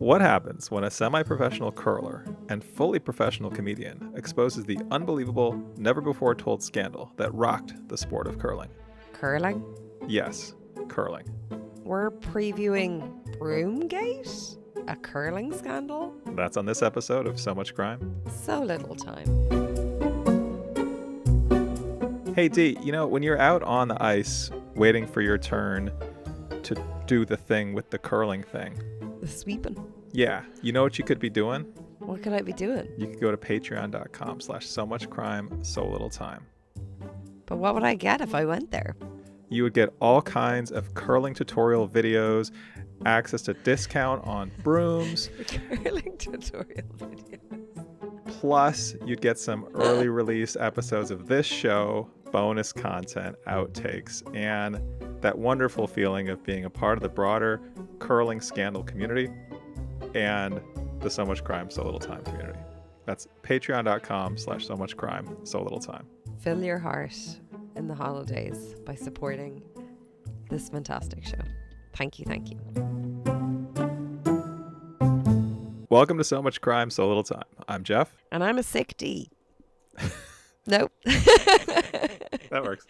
What happens when a semi-professional curler and fully professional comedian exposes the unbelievable, never-before-told scandal that rocked the sport of curling? Curling? Yes, curling. We're previewing Broomgate? A curling scandal? That's on this episode of So Much Crime. So little time. Hey, Dee, when you're out on the ice waiting for your turn to do the thing with the curling thing. The sweeping. Yeah, you know what you could be doing? What could I be doing? You could go to patreon.com/so-much-crime, so little time. But what would I get if I went there? You would get all kinds of curling tutorial videos, access to discount on brooms. Curling tutorial videos. Plus, you'd get some early release episodes of this show, bonus content, outtakes, and that wonderful feeling of being a part of the broader curling scandal community and the So Much Crime, So Little Time community. That's patreon.com/so-much-crime, so little time. Fill your heart in the holidays by supporting this fantastic show. Thank you, thank you. Welcome to So Much Crime, So Little Time. I'm Jeff. And I'm a sick D. Nope. That works.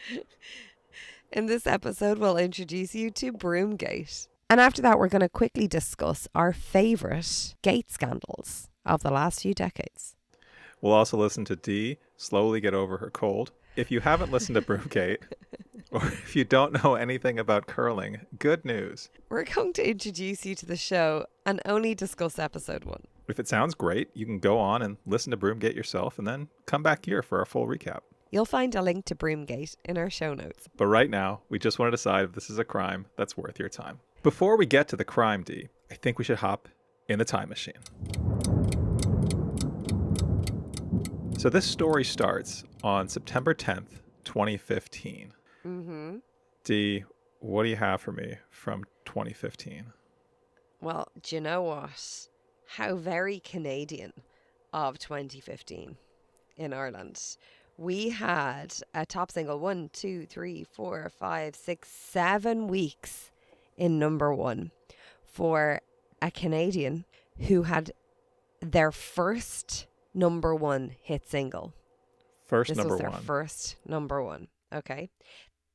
In this episode, we'll introduce you to Broomgate. And after that, we're going to quickly discuss our favourite gate scandals of the last few decades. We'll also listen to Dee slowly get over her cold. If you haven't listened to Broomgate, or if you don't know anything about curling, good news. We're going to introduce you to the show and only discuss episode 1. If it sounds great, you can go on and listen to Broomgate yourself and then come back here for a full recap. You'll find a link to Broomgate in our show notes. But right now, we just want to decide if this is a crime that's worth your time. Before we get to the crime, Dee, I think we should hop in the time machine. So this story starts on September 10th, 2015. Mm-hmm. Dee, what do you have for me from 2015? Well, do you know what? How very Canadian of 2015 in Ireland. We had a top single 1, 2, 3, 4, 5, 6, 7 weeks in number 1 for a Canadian who had their first number 1 hit single. This was their first number 1. Okay.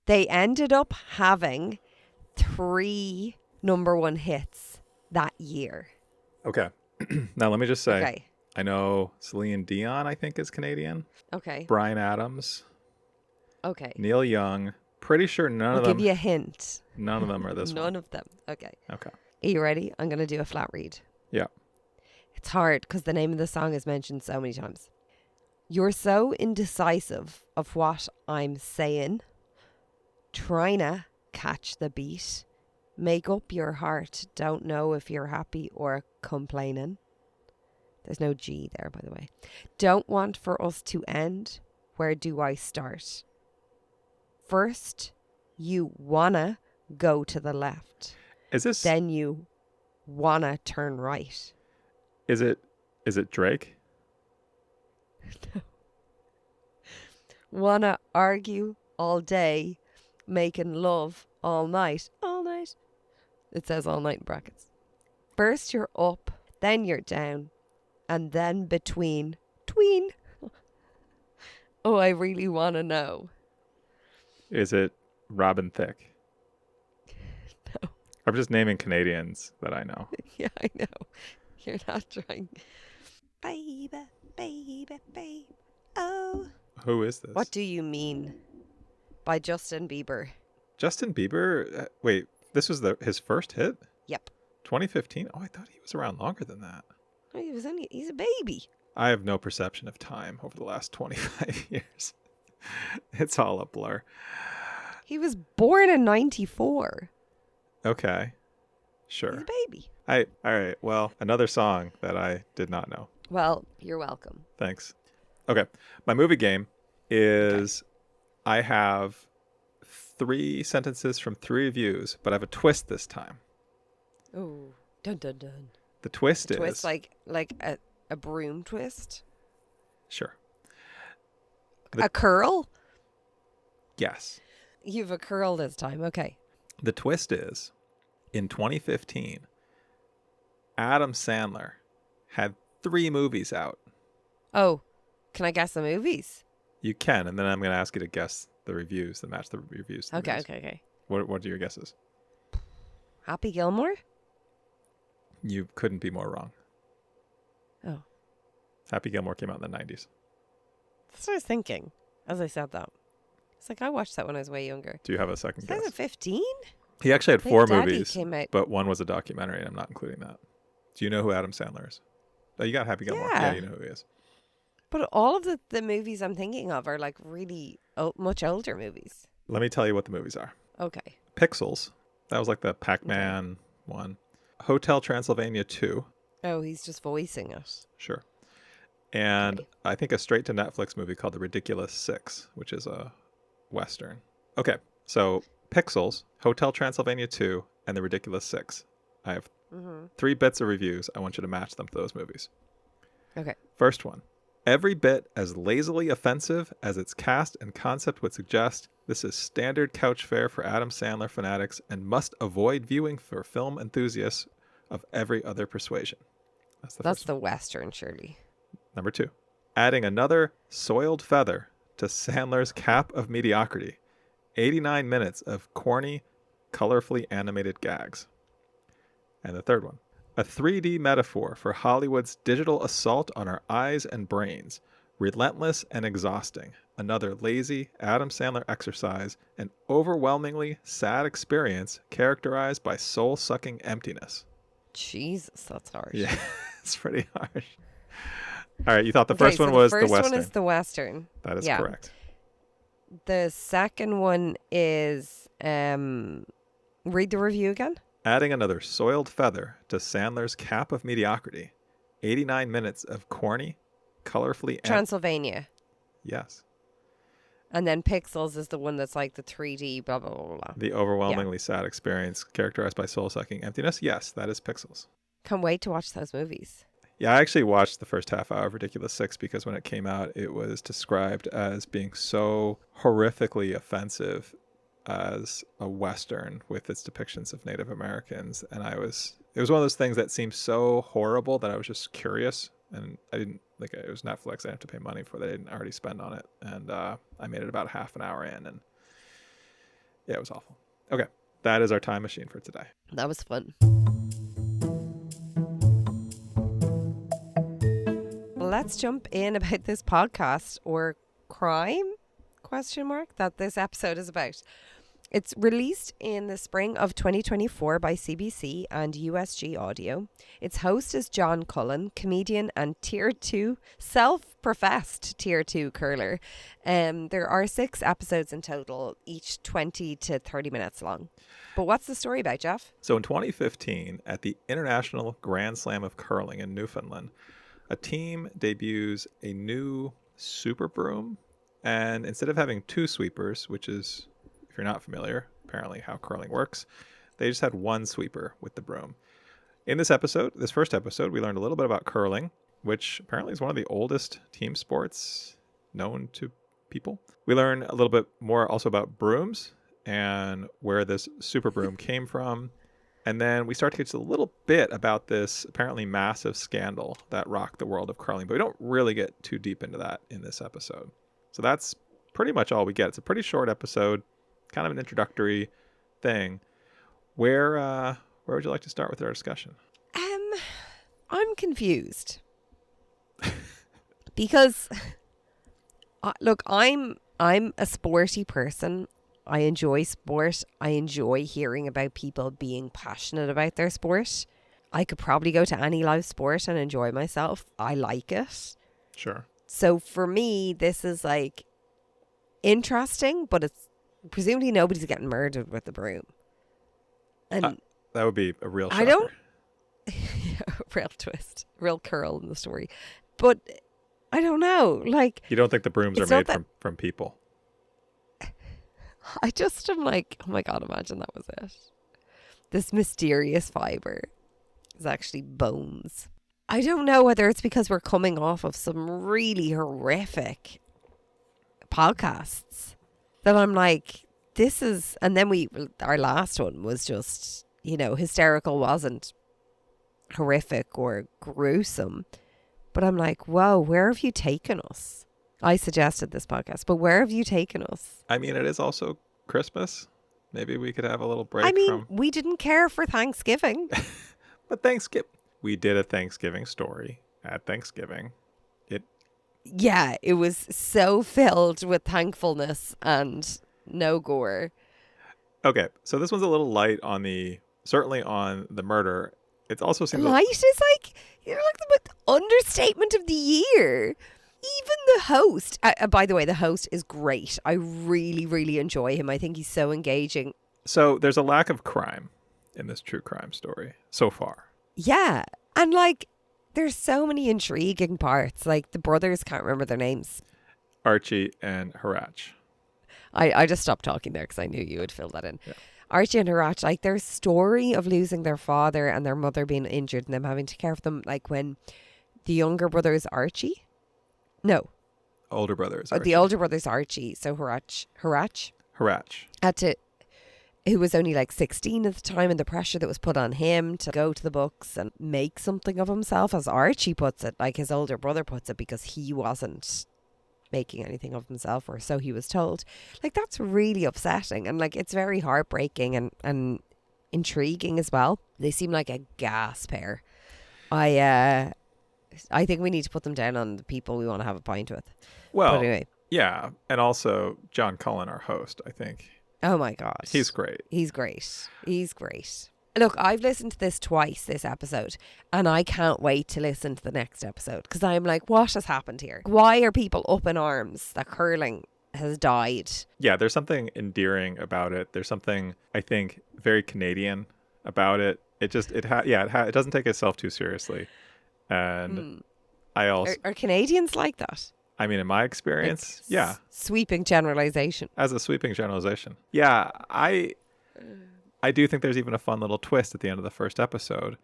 They ended up having 3 number 1 hits that year. Okay. Now, let me just say, Okay. I know Celine Dion, I think, is Canadian. Okay. Bryan Adams. Okay. Neil Young. Pretty sure none of them. I'll give you a hint. None of them are this one. None of them. Okay. Okay. Are you ready? I'm going to do a flat read. Yeah. It's hard because the name of the song is mentioned so many times. You're so indecisive of what I'm saying. Trying to catch the beat. Make up your heart. Don't know if you're happy or complaining. There's no G there, by the way. Don't want for us to end. Where do I start? First, you wanna go to the left. Is this? Then you wanna turn right. Is it Drake? No. Wanna argue all day, making love all night. All night. It says all night in brackets. First you're up, then you're down, and then between. Tween. Oh, I really want to know. Is it Robin Thicke? No. I'm just naming Canadians that I know. Yeah, I know. You're not trying. Baby, baby, baby. Oh. Who is this? What do you mean by Justin Bieber? Justin Bieber? Wait, this was his first hit? Yep. 2015? Oh, I thought he was around longer than that. Oh, he's a baby. I have no perception of time over the last 25 years. It's all a blur. He was born in 94. Okay. Sure. He's a baby. All right. Well, another song that I did not know. Well, you're welcome. Thanks. Okay. My movie game is I have 3 sentences from 3 reviews, but I have a twist this time. Oh, dun dun dun. The twist is... Twist like a broom twist? Sure. A curl? Yes. You've a curl this time. Okay. The twist is, in 2015, Adam Sandler had 3 movies out. Oh, can I guess the movies? You can, and then I'm going to ask you to guess the reviews, to match the reviews. To the movies. Okay. What are your guesses? Happy Gilmore? You couldn't be more wrong. Oh. Happy Gilmore came out in the 90s. That's what I was thinking as I said that. It's like I watched that when I was way younger. Do you have a second guess? 2015? He actually had 4 Daddy movies, came out. but one was a documentary, and I'm not including that. Do you know who Adam Sandler is? Oh, you got Happy Gilmore. Yeah. You know who he is. But all of the movies I'm thinking of are like really much older movies. Let me tell you what the movies are. Okay. Pixels. That was like the Pac-Man one. Hotel Transylvania 2. Oh, he's just voicing it. Sure. And Okay. I think a straight to Netflix movie called The Ridiculous Six, which is a Western. Okay. So Pixels, Hotel Transylvania 2, and The Ridiculous Six. I have 3 bits of reviews. I want you to match them to those movies. Okay. First one. Every bit as lazily offensive as its cast and concept would suggest, this is standard couch fare for Adam Sandler fanatics and must avoid viewing for film enthusiasts of every other persuasion. That's That's the Western, surely. Number 2. Adding another soiled feather to Sandler's cap of mediocrity. 89 minutes of corny, colorfully animated gags. And the third one. A 3D metaphor for Hollywood's digital assault on our eyes and brains. Relentless and exhausting. Another lazy Adam Sandler exercise. An overwhelmingly sad experience characterized by soul-sucking emptiness. Jesus, that's harsh. Yeah, it's pretty harsh. All right, you thought the first one was the Western. The first one is the Western. That is correct. The second one is, read the review again. Adding another soiled feather to Sandler's cap of mediocrity. 89 minutes of corny, colorfully... Transylvania. Yes. And then Pixels is the one that's like the 3D, blah, blah, blah, blah. The overwhelmingly sad experience characterized by soul-sucking emptiness. Yes, that is Pixels. Can't wait to watch those movies. Yeah, I actually watched the first half hour of Ridiculous Six because when it came out, it was described as being so horrifically offensive as a Western with its depictions of Native Americans. And it was one of those things that seemed so horrible that I was just curious. And I didn't, like, it was Netflix. I didn't have to pay money for that. I didn't already spend on it. And I made it about half an hour in. And yeah, it was awful. Okay. That is our time machine for today. That was fun. Let's jump in about this podcast or crime ? That this episode is about. It's released in the spring of 2024 by CBC and USG Audio. Its host is John Cullen, comedian and self-professed Tier 2 curler. There are 6 episodes in total, each 20 to 30 minutes long. But what's the story about, Jeff? So in 2015, at the International Grand Slam of Curling in Newfoundland, a team debuts a new super broom. And instead of having 2 sweepers, which is, if you're not familiar, apparently how curling works, they just had 1 sweeper with the broom. In this first episode, we learned a little bit about curling, which apparently is one of the oldest team sports known to people. We learn a little bit more also about brooms and where this super broom came from. And then we start to get just a little bit about this apparently massive scandal that rocked the world of curling. But we don't really get too deep into that in this episode. So that's pretty much all we get. It's a pretty short episode, kind of an introductory thing. Where would you like to start with our discussion? I'm confused. Because, look, I'm a sporty person. I enjoy sport. I enjoy hearing about people being passionate about their sport. I could probably go to any live sport and enjoy myself. I like it. Sure. So for me, this is like interesting, but it's presumably nobody's getting murdered with the broom. And that would be a real shocker. I don't... real twist. Real curl in the story. But I don't know. Like, you don't think the brooms are made from people? I just am like, oh my God, imagine that was it. This mysterious fiber is actually bones. I don't know whether it's because we're coming off of some really horrific podcasts that I'm like, this is, and then our last one was just, hysterical wasn't horrific or gruesome. But I'm like, whoa, where have you taken us? I suggested this podcast, but where have you taken us? I mean, it is also Christmas. Maybe we could have a little break I mean, from... we didn't care for Thanksgiving. But Thanksgiving... We did a Thanksgiving story at Thanksgiving. Yeah, it was so filled with thankfulness and no gore. Okay, so this one's a little light on certainly on the murder. It also seems Light is like, the understatement of the year. Even the host, by the way, the host is great. I really, really enjoy him. I think he's so engaging. So there's a lack of crime in this true crime story so far. Yeah, and like, there's so many intriguing parts. Like, the brothers, can't remember their names. Archie and Harach. I just stopped talking there because I knew you would fill that in. Yeah. Archie and Harach, like, their story of losing their father and their mother being injured and them having to care for them, like when the younger brother is Archie. No. Older brothers. The older brother's Archie. So Harach had to, who was only like 16 at the time, and the pressure that was put on him to go to the books and make something of himself, as Archie puts it, like his older brother puts it, because he wasn't making anything of himself, or so he was told. Like, that's really upsetting, and like, it's very heartbreaking and intriguing as well. They seem like a gas pair. I think we need to put them down on the people we want to have a pint with. Well, but anyway. Yeah, and also John Cullen, our host, I think. Oh my God. He's great. He's great. He's great. Look, I've listened to this twice, this episode, and I can't wait to listen to the next episode, because I'm like, what has happened here? Why are people up in arms that curling has died? Yeah, there's something endearing about it. There's something, I think, very Canadian about it. It doesn't take itself too seriously. And I also... Are Canadians like that? I mean, in my experience, yeah. Sweeping generalization. As a sweeping generalization. Yeah, I do think there's even a fun little twist at the end of the first episode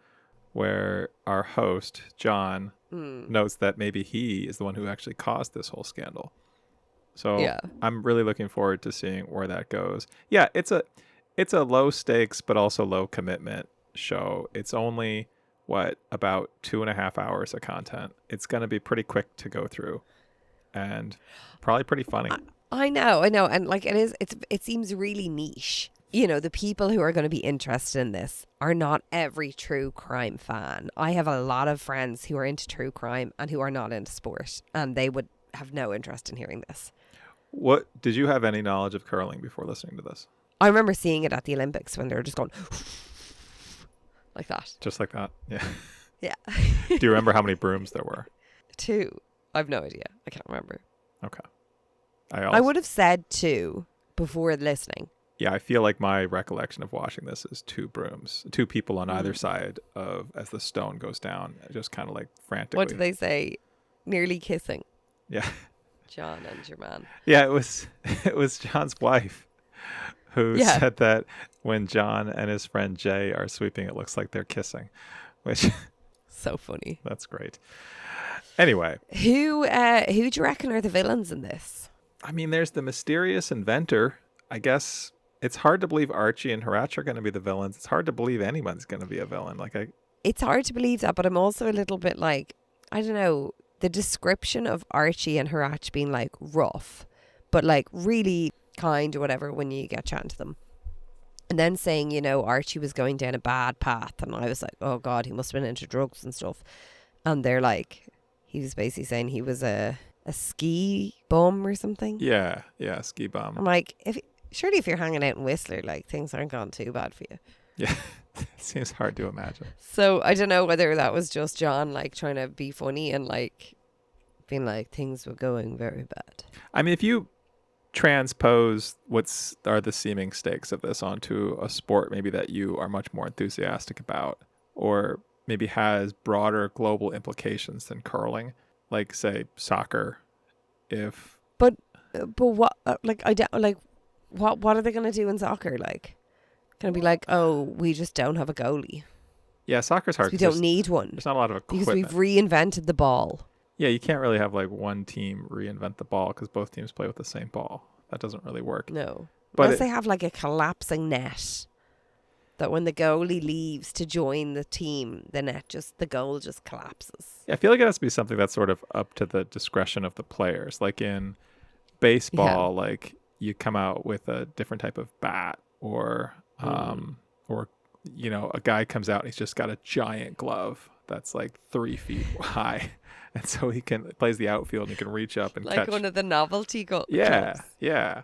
where our host, John, notes that maybe he is the one who actually caused this whole scandal. So yeah. I'm really looking forward to seeing where that goes. Yeah, it's a low stakes but also low commitment show. It's only, about 2.5 hours of content. It's going to be pretty quick to go through. And probably pretty funny. I know. And like, it seems really niche. You know, the people who are going to be interested in this are not every true crime fan. I have a lot of friends who are into true crime and who are not into sport, and they would have no interest in hearing this. What did you have any knowledge of curling before listening to this? I remember seeing it at the Olympics when they were just going like that. Just like that. Yeah. Yeah. Do you remember how many brooms there were? 2. I've no idea. I can't remember. Okay. I would have said 2 before listening. Yeah, I feel like my recollection of watching this is 2 brooms, 2 people on either side of as the stone goes down, just kind of like frantically. What do they say? Nearly kissing. Yeah. John and your man. Yeah, it was John's wife who said that when John and his friend Jay are sweeping, it looks like they're kissing, which so funny. That's great. Anyway, who do you reckon are the villains in this? I mean, there's the mysterious inventor. I guess it's hard to believe Archie and Harach are going to be the villains. It's hard to believe anyone's going to be a villain. It's hard to believe that, but I'm also a little bit like, I don't know, the description of Archie and Harach being like rough, but like really kind or whatever when you get chatting to them. And then saying, you know, Archie was going down a bad path, and I was like, oh God, he must have been into drugs and stuff. And they're like, he was basically saying he was a ski bum or something. Yeah, ski bum. I'm like, surely if you're hanging out in Whistler, like, things aren't gone too bad for you. Yeah, it seems hard to imagine. So I don't know whether that was just John like trying to be funny and like being like things were going very bad. I mean, if you transpose what are the seeming stakes of this onto a sport maybe that you are much more enthusiastic about, or maybe has broader global implications than curling, like say soccer, but what I don't like what are they going to do in soccer? Like, going to be like, oh, we just don't have a goalie. Yeah, soccer's hard. We don't need one. There's not a lot of equipment. Because we've reinvented the ball. Yeah, you can't really have like one team reinvent the ball because both teams play with the same ball. That doesn't really work. No. But unless they have like a collapsing net that when the goalie leaves to join the team, the goal just collapses. Yeah, I feel like it has to be something that's sort of up to the discretion of the players. Like in baseball, like you come out with a different type of bat, or a guy comes out and he's just got a giant glove that's like 3 feet high, and so he plays the outfield and he can reach up and like catch. One of the novelty gloves. Yeah,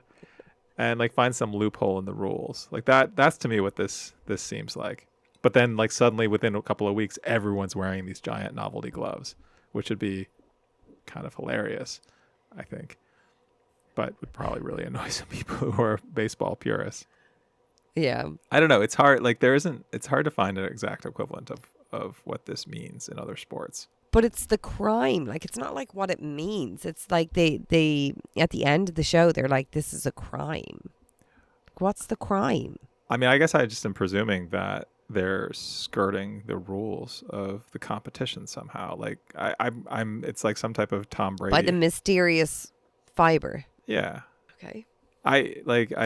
and like find some loophole in the rules. Like that's to me what this seems like. But then like suddenly within a couple of weeks, everyone's wearing these giant novelty gloves, which would be kind of hilarious, I think. But would probably really annoy some people who are baseball purists. Yeah. I don't know. It's hard. Like it's hard to find an exact equivalent of what this means in other sports. But it's the crime. Like, it's not like what it means. It's like they at the end of the show, they're like, this is a crime. What's the crime? I mean, I guess I just am presuming that they're skirting the rules of the competition somehow. Like I'm it's like some type of Tom Brady. By the mysterious fiber. Yeah. Okay.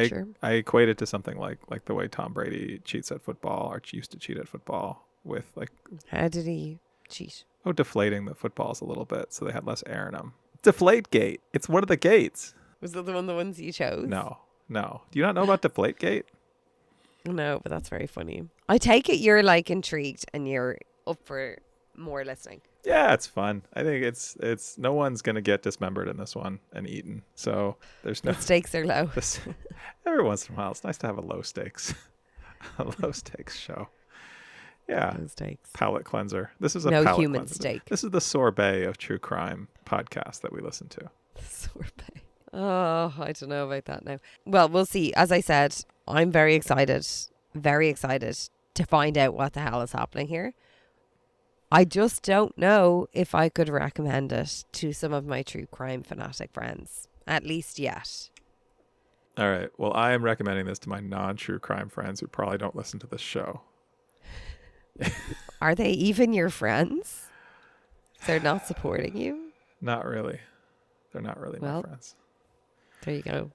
Sure. I equate it to something like the way Tom Brady cheats at football, or used to cheat at football with like. How did he cheat? Oh, deflating the footballs a little bit so they had less air in them. Deflategate. It's one of the gates. Was that the ones you chose? No. Do you not know about Deflategate? No, but that's very funny. I take it you're like intrigued and you're up for more listening. Yeah, it's fun. I think it's no one's gonna get dismembered in this one and eaten. So there's no. The stakes are low. Every once in a while, it's nice to have a low stakes show. Yeah, low stakes. Palate cleanser. This is a no palate human cleanser. stake. This is the sorbet of true crime podcast that we listen to. Sorbet. Oh, I don't know about that now. Well, we'll see. As I said, I'm very excited to find out what the hell is happening here. I just don't know if I could recommend it to some of my true crime fanatic friends, at least yet. All right. Well, I am recommending this to my non-true crime friends who probably don't listen to this show. Are they even your friends? They're not supporting you? Not really. They're not really my friends. There you go.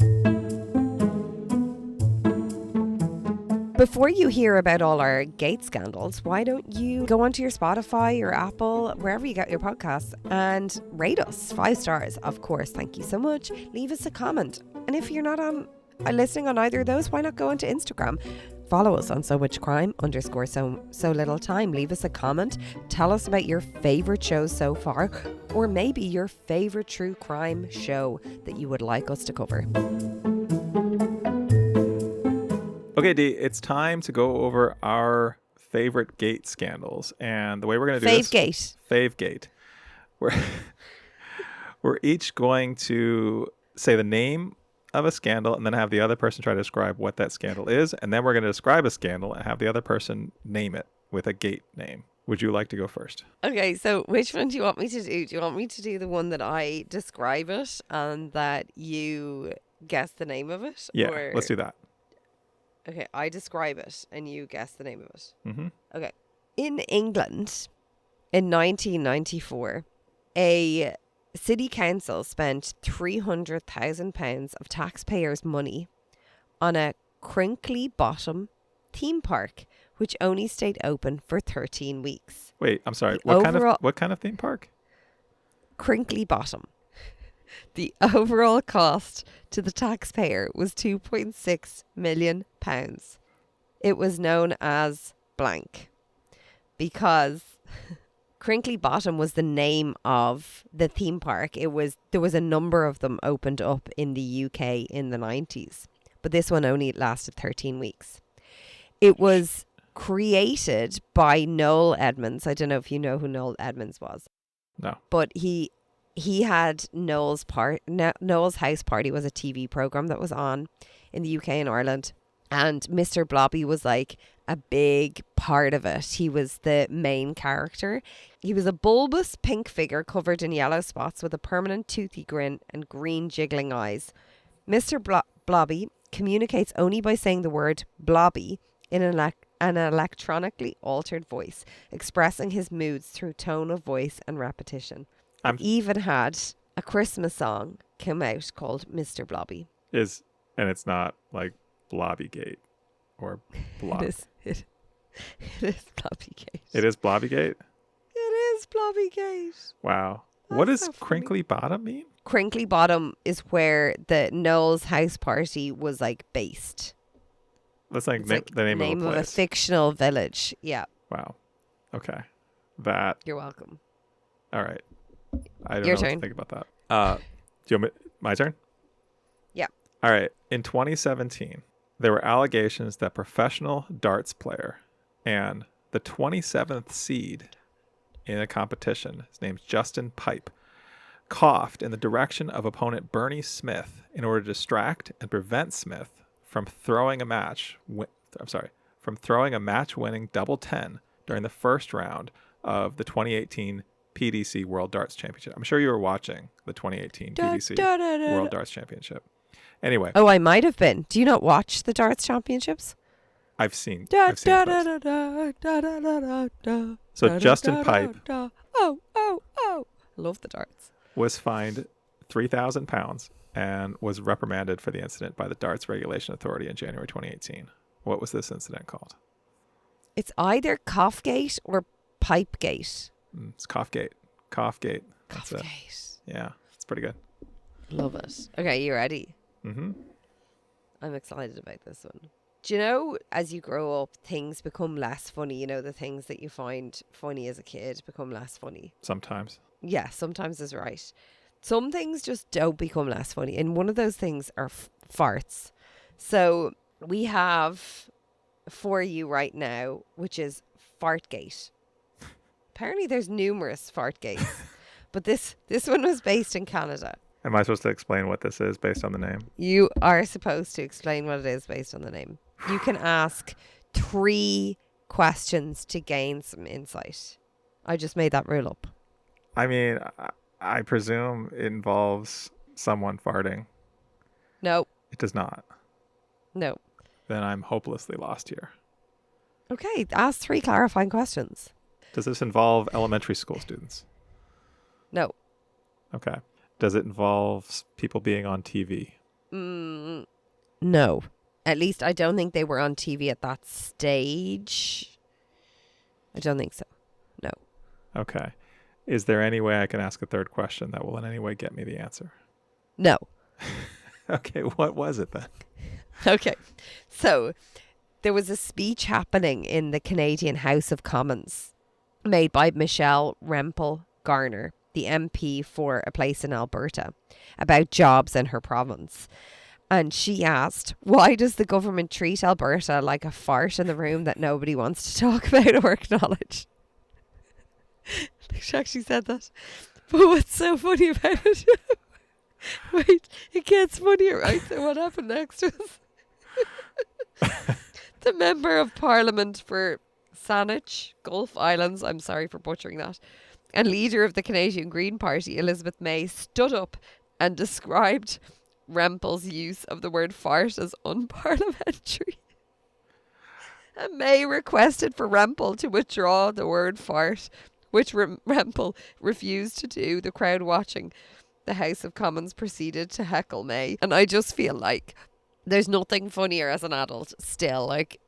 Before you hear about all our gate scandals, why don't you go onto your Spotify or Apple, wherever you get your podcasts, and rate us 5 stars. Of course, thank you so much. Leave us a comment. And if you're not listening on either of those, why not go onto Instagram? Follow us on So Much Crime _so little time. Leave us a comment. Tell us about your favorite shows so far, or maybe your favorite true crime show that you would like us to cover. Okay, Dee, it's time to go over our favorite gate scandals. And the way we're going to do this... Favegate. We're each going to say the name of a scandal and then have the other person try to describe what that scandal is. And then we're going to describe a scandal and have the other person name it with a gate name. Would you like to go first? Okay, so which one do you want me to do? Do you want me to do the one that I describe it and that you guess the name of it? Yeah, let's do that. Okay, I describe it and you guess the name of it. Mm-hmm. Okay. In England, in 1994, a city council spent £300,000 of taxpayers' money on a crinkly bottom theme park, which only stayed open for 13 weeks. Wait, I'm sorry. What kind of theme park? Crinkly bottom. The overall cost to the taxpayer was £2.6 million. It was known as blank because Crinkly Bottom was the name of the theme park. There was a number of them opened up in the UK in the 90s, but this one only lasted 13 weeks. It was created by Noel Edmonds. I don't know if you know who Noel Edmonds was. No. But he had Noel's House Party was a TV program that was on in the UK and Ireland. And Mr. Blobby was like a big part of it. He was the main character. He was a bulbous pink figure covered in yellow spots with a permanent toothy grin and green jiggling eyes. Mr. Blobby communicates only by saying the word blobby in an electronically altered voice, expressing his moods through tone of voice and repetition. He even had a Christmas song come out called Mr. Blobby. And it's not like Blobbygate. or It blob? is. It is Blobbygate. It is Blobbygate? It is Blobbygate. Wow. What That's does so funny. Crinkly Bottom mean? Crinkly Bottom is where the Noel's house party was like based. That's like, It's like the name of a place. fictional village. Yeah, Wow. Okay. That. you're welcome. All right. I don't Your know what turn. to think about that. Do you want my turn? Yeah. All right. In 2017, there were allegations that professional darts player and the 27th seed in a competition, his name's Justin Pipe, coughed in the direction of opponent Bernie Smith in order to distract and prevent Smith from throwing a match-winning double 10 during the first round of the 2018 PDC World Darts Championship. I'm sure you were watching the 2018 PDC World Darts Championship. Anyway. Oh, I might have been. Do you not watch the darts championships? I've seen clips. So Justin Pipe Love the darts. was fined £3,000 and was reprimanded for the incident by the Darts Regulation Authority in January 2018. What was this incident called? It's either Coughgate or Pipegate. It's Coughgate. Coughgate. That's it. Coughgate. Yeah, it's pretty good. Love it. Okay, you ready? Mm-hmm. I'm excited about this one. Do you know, as you grow up, things become less funny? You know, the things that you find funny as a kid become less funny. Sometimes. Yeah, sometimes is right. Some things just don't become less funny. And one of those things are farts. So we have for you right now, which is Fartgate. Apparently there's numerous Fartgates. But this one was based in Canada. Am I supposed to explain what this is based on the name? You are supposed to explain what it is based on the name. You can ask 3 questions to gain some insight. I just made that rule up. I mean, I presume it involves someone farting. No. It does not. No. Then I'm hopelessly lost here. Okay, ask 3 clarifying questions. Does this involve elementary school students? No. Okay. Does it involve people being on TV? No. At least I don't think they were on TV at that stage. I don't think so. No. Okay. Is there any way I can ask a third question that will in any way get me the answer? No. Okay, what was it then? Okay. So there was a speech happening in the Canadian House of Commons made by Michelle Rempel Garner, the MP for a place in Alberta, about jobs in her province. And she asked, why does the government treat Alberta like a fart in the room that nobody wants to talk about or acknowledge? She actually said that. But what's so funny about it? Wait, it gets funnier, right? So what happened next was the Member of Parliament for Saanich, Gulf Islands, I'm sorry for butchering that, and leader of the Canadian Green Party, Elizabeth May, stood up and described Rempel's use of the word fart as unparliamentary. And May requested for Rempel to withdraw the word fart, which Rempel refused to do. The crowd watching the House of Commons proceeded to heckle May. And I just feel like there's nothing funnier as an adult still, like,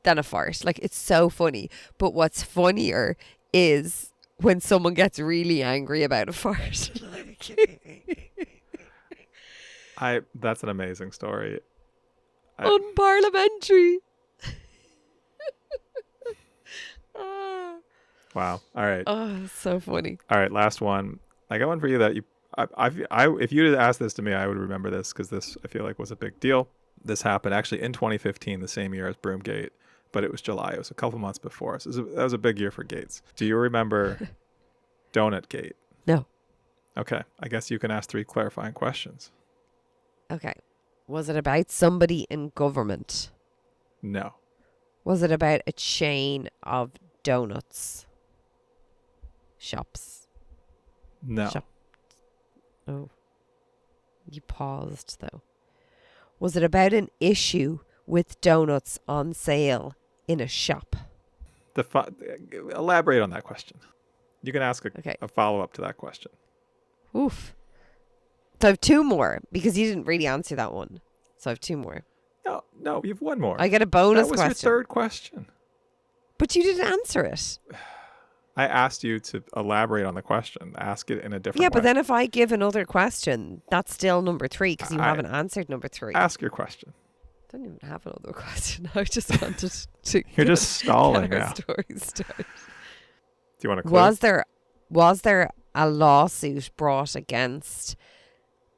than a fart. Like, it's so funny. But what's funnier is when someone gets really angry about a fart. That's an amazing story. Unparliamentary. Wow. All right. Oh, so funny. All right. Last one. I got one for you that if you had asked this to me, I would remember this because this I feel like was a big deal. This happened actually in 2015, the same year as Broomgate, but it was July. It was a couple months before. So that was a big year for Gates. Do you remember Donut Gate? No. Okay. I guess you can ask 3 clarifying questions. Okay. Was it about somebody in government? No. Was it about a chain of donuts? Shops? No. Oh. You paused, though. Was it about an issue with donuts on sale in a shop? Elaborate on that question. You can ask Okay. a follow-up to that question. Oof. So I have 2 more because you didn't really answer that one. So I have 2 more. No, you've one more. I get a bonus That was question. your third question. But you didn't answer it. I asked you to elaborate on the question. Ask it in a different way. Yeah, but then if I give another question, that's still number 3 because you haven't answered number 3. Ask your question. I don't even have another question. I just wanted to. You're just stalling get our now. story started. Do you want to clue? Was there a lawsuit brought against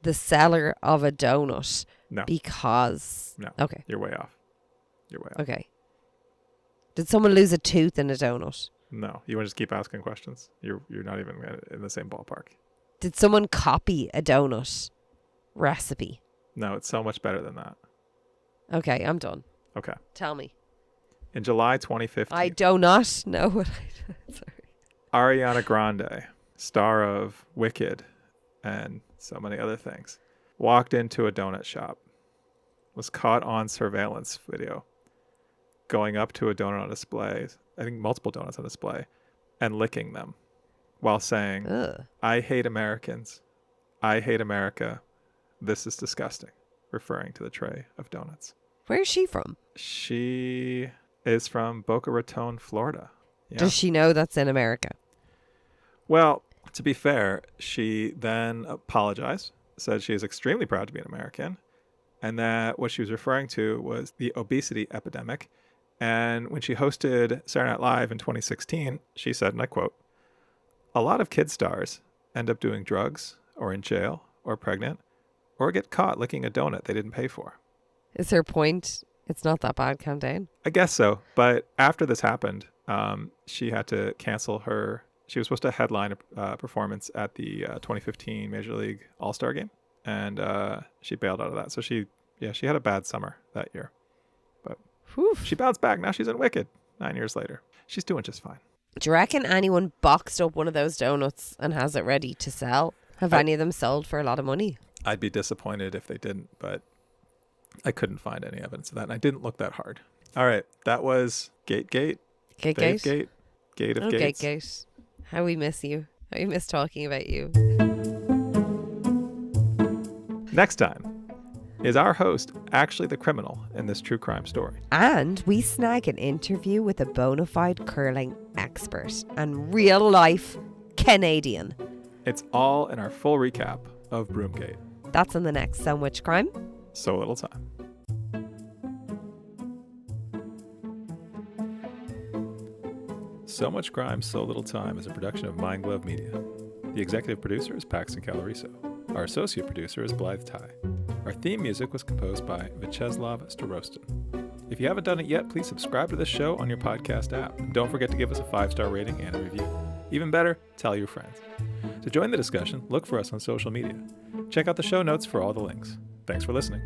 the seller of a donut? No. Because No. Okay. You're way off. Okay. Did someone lose a tooth in a donut? No. You want to just keep asking questions? You're not even in the same ballpark. Did someone copy a donut recipe? No, it's so much better than that. Okay, I'm done. Okay. Tell me. In July 2015, I do not know what I did. Sorry. Ariana Grande, star of Wicked and so many other things, walked into a donut shop, was caught on surveillance video, going up to a donut on display, I think multiple donuts on display, and licking them while saying, Ugh. I hate Americans. I hate America. This is disgusting, referring to the tray of donuts. Where is she from? She is from Boca Raton, Florida. Yeah. Does she know that's in America? Well, to be fair, she then apologized, said she is extremely proud to be an American, and that what she was referring to was the obesity epidemic. And when she hosted Saturday Night Live in 2016, she said, and I quote, "A lot of kid stars end up doing drugs or in jail or pregnant or get caught licking a donut they didn't pay for." Is her point, it's not that bad, calm down? I guess so. But after this happened, she had to cancel her. She was supposed to headline a performance at the 2015 Major League All-Star game, and she bailed out of that. So she had a bad summer that year. But she bounced back. Now she's in Wicked 9 years later. She's doing just fine. Do you reckon anyone boxed up one of those donuts and has it ready to sell? Have any of them sold for a lot of money? I'd be disappointed if they didn't, but I couldn't find any evidence of that, and I didn't look that hard. All right, that was Gate. Gate. Gate of Gates. Gate. How we miss you. How we miss talking about you. Next time, is our host actually the criminal in this true crime story? And we snag an interview with a bona fide curling expert and real life Canadian. It's all in our full recap of Broomgate. That's on the next So Much Crime, So Little Time. So Much Crime, So Little Time is a production of Mind Glove Media. The executive producer is Paxton Caloriso. Our associate producer is Blythe Ty. Our theme music was composed by Vyacheslav Starostin. If you haven't done it yet, please subscribe to this show on your podcast app. And don't forget to give us a 5-star rating and a review. Even better, tell your friends. To join the discussion, look for us on social media. Check out the show notes for all the links. Thanks for listening.